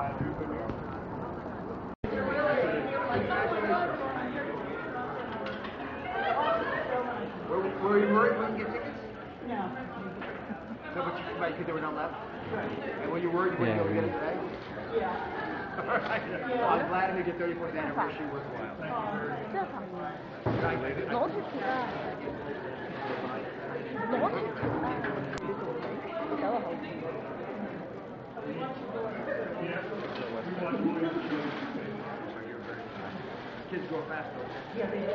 Were you worried when you get tickets? No. No, but you might because they were not left? And when you worried, you wouldn't be able to get it today? Yeah. All right. Well, I'm glad to make your 34th anniversary worthwhile. Kids grow fast though. Yeah, they do.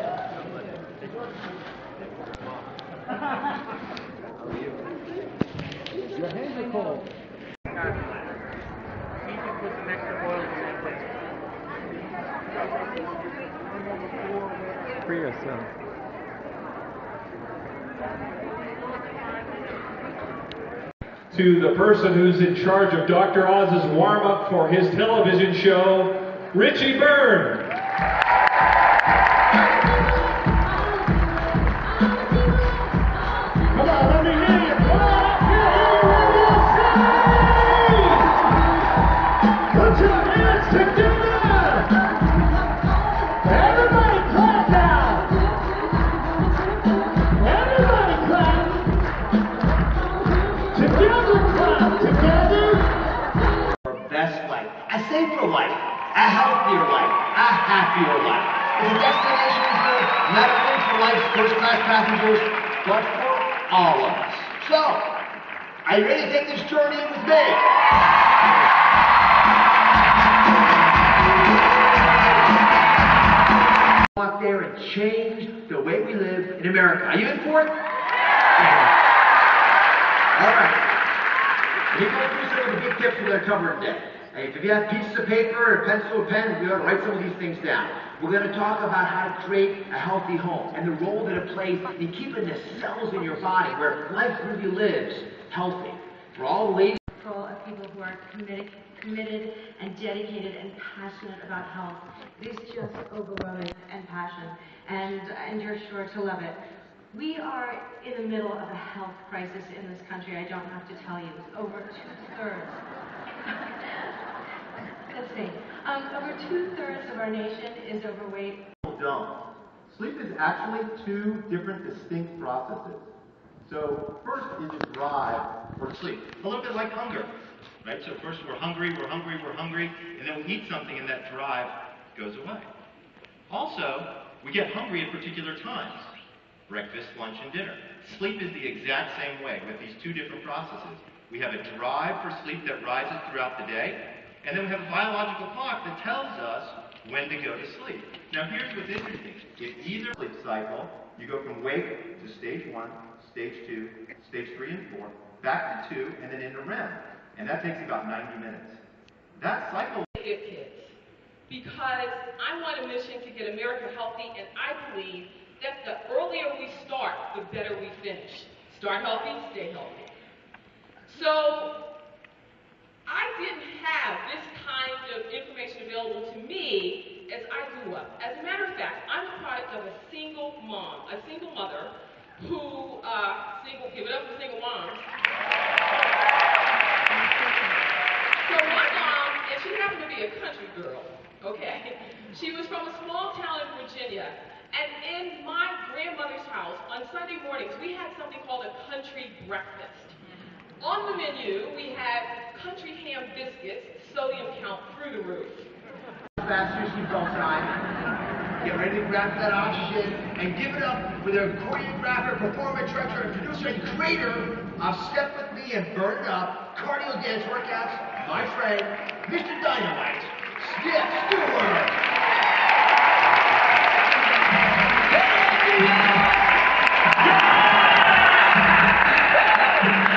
Your hands are cold. We can put some extra oil in that place. For yourself. To the person who's in charge of Dr. Oz's warm-up for his television show, Richie Byrne. Come on, let me hear you. Come on up here. Put your hands together. Everybody clap now. Everybody clap. Together, clap. Together. For best life. I say for life. A healthier life. A happier life. The destination is good, not only for life's first-class passengers, but for all of us. So, are you ready to take this journey with me? Go out there and change the way we live in America. Are you in for it? All right. Let me go through some of the big tips we're going to cover today. If you have pieces of paper, a pencil, or pen, we ought to write some of these things down. We're going to talk about how to create a healthy home and the role that it plays in keeping the cells in your body where life really lives healthy. For all the ladies, of people who are committed and dedicated and passionate about health. It is just overwhelming and passion, and you're sure to love it. We are in the middle of a health crisis in this country. I don't have to tell you. Over 2/3. Let's see. Over 2/3 of our nation is overweight. Don't. Sleep is actually two different distinct processes. So first is a drive for sleep. A little bit like hunger, right? So first we're hungry, and then we eat something and that drive goes away. Also, we get hungry at particular times. Breakfast, lunch, and dinner. Sleep is the exact same way with these two different processes. We have a drive for sleep that rises throughout the day, and then we have a biological clock that tells us when to go to sleep. Now here's what's interesting. If either sleep cycle, you go from wake to stage 1, stage 2, stage 3 and 4, back to 2, and then into REM. And that takes about 90 minutes. That cycle... Kids. Because I'm on a mission to get America healthy, and I believe that the earlier we start, the better we finish. Start healthy, stay healthy. So, I didn't have this kind of information available to me as I grew up. As a matter of fact, I'm a product of a single mom, a single mother who, give it up for single moms. So my mom, and she happened to be a country girl, okay? She was from a small town in Virginia. And in my grandmother's house, on Sunday mornings, we had something called a country breakfast. On the menu, we had country ham biscuits, sodium count through the roof. Faster seatbelt time. Get ready to grab that oxygen and give it up with our choreographer, performer, director, and producer, and creator of Step With Me and Burn It Up, cardio dance workouts, my friend, Mr. Dynamite, Skip Stewart.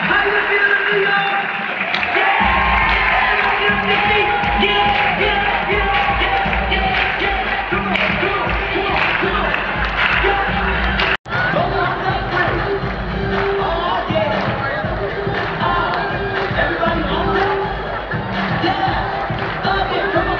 How you feeling, New York? Everybody on that? Yeah! Okay, come on.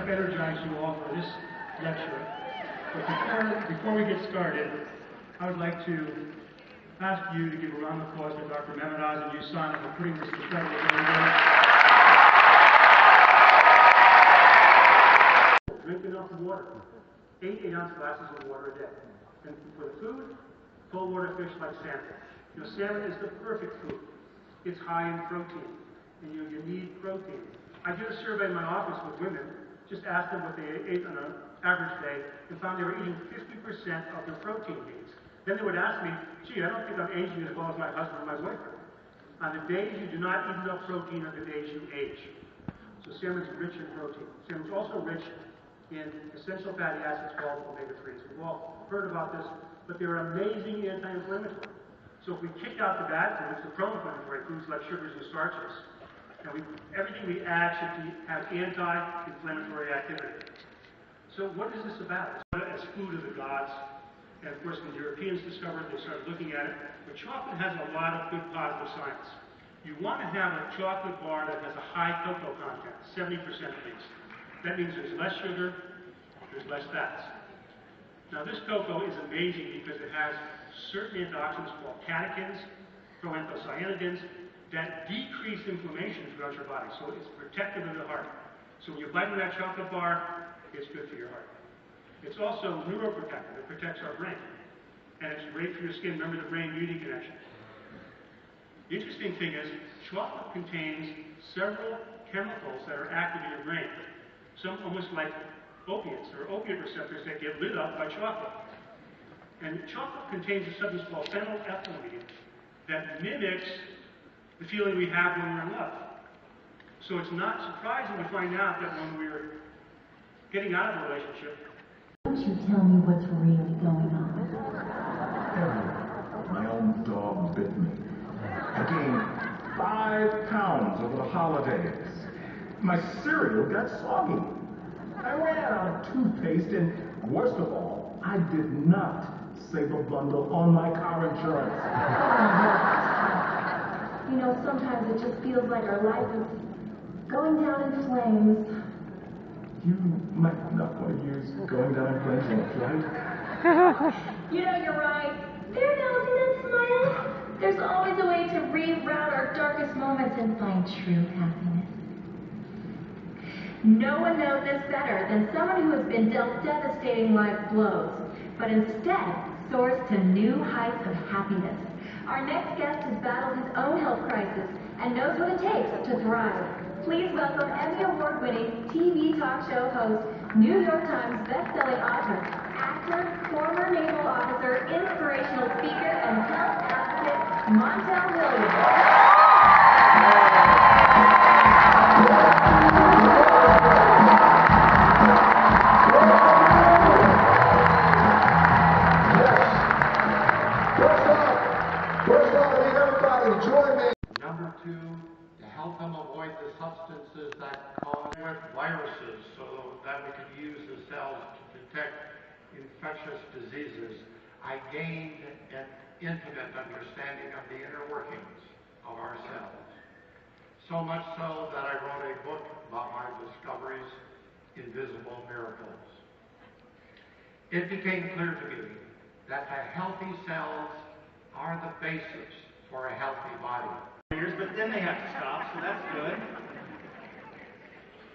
help energize you all for this lecture. But before we get started, I would like to ask you to give a round of applause to Dr. Mehmet and Yusana for putting this incredible day together. Drink enough water. 8 8-ounce glasses of water a day. And for the food, cold water fish like salmon. You know, salmon is the perfect food. It's high in protein, and you need protein. I did a survey in my office with women, just asked them what they ate on an average day, and found they were eating 50% of their protein needs. Then they would ask me, gee, I don't think I'm aging as well as my husband or my boyfriend. On the days you do not eat enough protein are the days you age. So salmon's rich in protein. Salmon's also rich in essential fatty acids called omega-3s. We've all heard about this, but they're amazing anti-inflammatory. So if we kick out the bad foods, the pro-inflammatory foods like sugars and starches, and everything we add should have anti-inflammatory activity. So what is this about? It's as food of the gods. And of course, when Europeans discovered it, they started looking at it. But chocolate has a lot of good positive science. You want to have a chocolate bar that has a high cocoa content, 70% at least. That means there's less sugar, there's less fats. Now this cocoa is amazing because it has certain antioxidants called catechins, proanthocyanidins, that decrease inflammation throughout your body. So it's protective of the heart. So when you bite into that chocolate bar, it's good for your heart. It's also neuroprotective. It protects our brain. And it's great for your skin. Remember the brain-beauty connection. The interesting thing is, chocolate contains several chemicals that are active in your brain. Some almost like opiates, or opiate receptors that get lit up by chocolate. And chocolate contains a substance called phenylethylamine that mimics the feeling we have when we're in love. So it's not surprising to find out that when we're getting out of a relationship, why don't you tell me what's really going on? My own dog bit me. I gained 5 pounds over the holidays. My cereal got soggy. I ran out of toothpaste, and worst of all, I did not save a bundle on my car insurance. You know, sometimes it just feels like our life is going down in flames. You might not want to use going down in flames on a flight. You know, you're right. There now, see that smile? There's always a way to reroute our darkest moments and find true happiness. No one knows this better than someone who has been dealt devastating life blows, but instead soars to new heights of happiness. Our next guest has battled his own health crisis and knows what it takes to thrive. Please welcome Emmy Award-winning TV talk show host, New York Times best-selling author, actor, former naval officer, inspirational speaker, and health advocate, Montel Williams. First off, I need everybody to join me. Number 2, to help them avoid the substances that cause viruses so that we could use the cells to detect infectious diseases. I gained an intimate understanding of the inner workings of our cells. So much so that I wrote a book about my discoveries, Invisible Miracles. It became clear to me that the healthy cells are the basis for a healthy body. But then they have to stop, so that's good.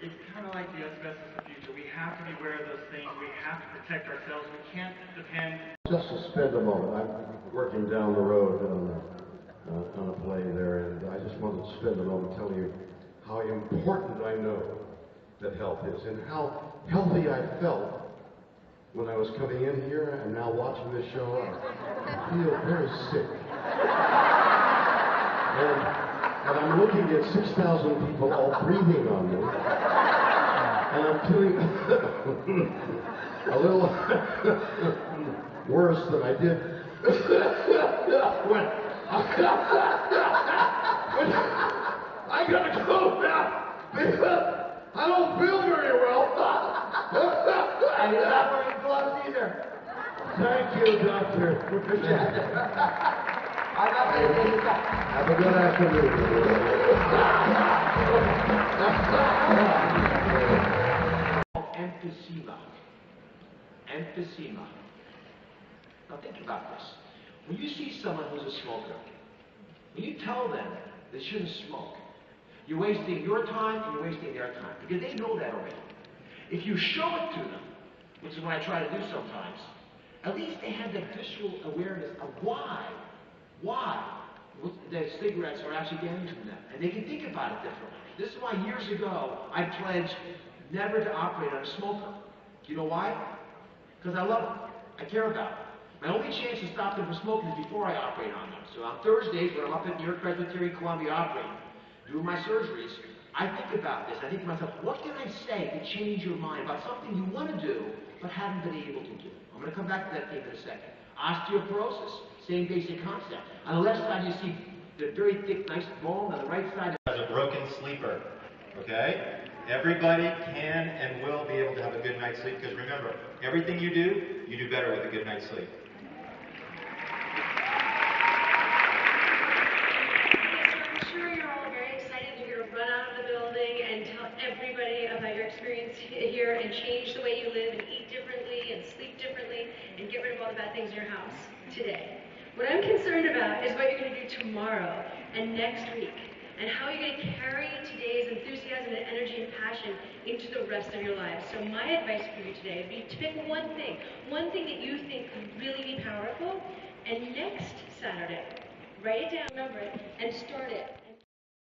It's kind of like the asbestos of the future. We have to be aware of those things. We have to protect ourselves. We can't depend. Just to spend a moment, I'm working down the road on a play there, and I just wanted to spend a moment telling you how important I know that health is, and how healthy I felt when I was coming in here, and now watching this show. I feel very sick. And I'm looking at 6,000 people all breathing on me, and I'm feeling a little worse than I did when I gotta go now because I don't feel very well. And you're not wearing gloves either. Thank you, Doctor. I'm not going to take it back. Have a good afternoon. emphysema. Emphysema. Now think about this. When you see someone who's a smoker, when you tell them they shouldn't smoke, you're wasting your time and you're wasting their time, because they know that already. If you show it to them, which is what I try to do sometimes, at least they have that visceral awareness of why the cigarettes are actually damaging them. And they can think about it differently. This is why years ago I pledged never to operate on a smoker. Do you know why? Because I love them. I care about them. My only chance to stop them from smoking is before I operate on them. So on Thursdays, when I'm up at New York Presbyterian Columbia operating, doing my surgeries, I think about this. I think to myself, what can I say to change your mind about something you want to do but haven't been able to do? I'm going to come back to that thing in a second. Osteoporosis, same basic concept. On the left side, you see the very thick, nice bone. On the right side, as a broken sleeper, okay? Everybody can and will be able to have a good night's sleep, because remember, everything you do better with a good night's sleep. I'm sure you're all very excited. You're going to run out of the building and tell everybody about your experience here and change the way you live and eat differently and sleep differently and get rid of all the bad things in your house today. What I'm concerned about is what you're going to do tomorrow and next week, and how you're going to carry today's enthusiasm and energy and passion into the rest of your lives. So my advice for you today would be to pick one thing that you think could really be powerful, and next Saturday, write it down, remember it, and start it.